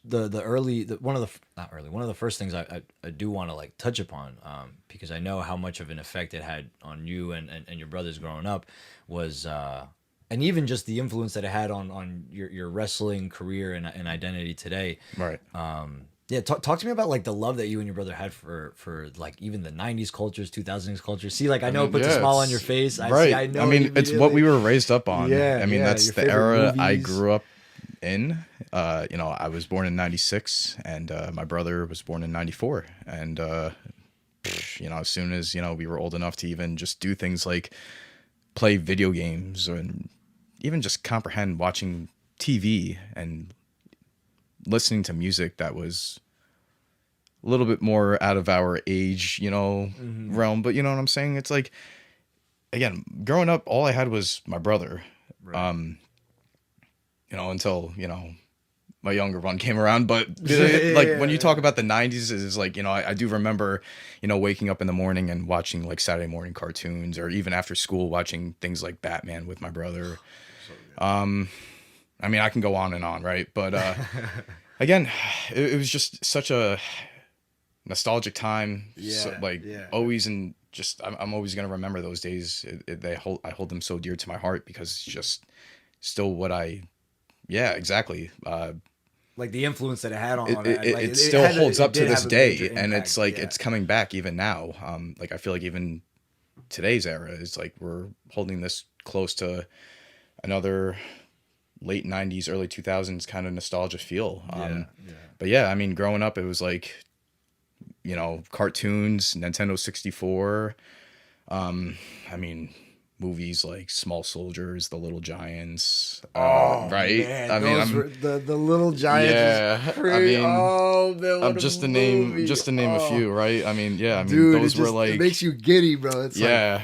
one of the first things I do want to like touch upon, because I know how much of an effect it had on you and your brothers growing up was and even just the influence that it had on your wrestling career and identity today. Right. Yeah, talk to me about like the love that you and your brother had for like even the '90s cultures, 2000s cultures. See, like I I know it mean, puts a yeah, smile on your it's face. I see, right. I I know it mean, it's what immediately. we were raised up on. Yeah, I mean, yeah. that's Your the favorite era I movies. grew up in. I was born in '96, and my brother was born in '94. And as soon as we were old enough to even just do things like play video games and even just comprehend watching TV and listening to music that was a little bit more out of our age, Hmm. realm. But you know what I'm saying? It's like, again, growing up, all I had was my brother. Right. Um, until, my younger one came around. But Yeah, like when you talk yeah. about the 90s, is like, I do remember, waking up in the morning and watching like Saturday morning cartoons, or even after school watching things like Batman with my brother. So I mean, I can go on and on, right? But good. again, it was just such a nostalgic time. So, Yeah, like yeah. always, and just I'm always gonna remember those days. I hold them so dear to my heart because it's just still what I. Yeah, exactly. Like the influence that it had on It, it, it like it still holds it up to did this have a major day, and it's impact. like Yeah. it's coming back even now. Like I feel like even today's era is like we're holding this close to another late '90s, early 2000s kind of nostalgia feel. Yeah, yeah. But yeah, I mean, growing up, it was like cartoons, Nintendo 64. I mean, movies like Small Soldiers, The Little Giants. Oh Right? man, I mean, those were the Little Giants was yeah. I crazy. mean, Oh man, what a movie! just to name a Oh, few, right? I mean, yeah. I mean, dude, those were it like, makes you giddy, bro. It's like yeah.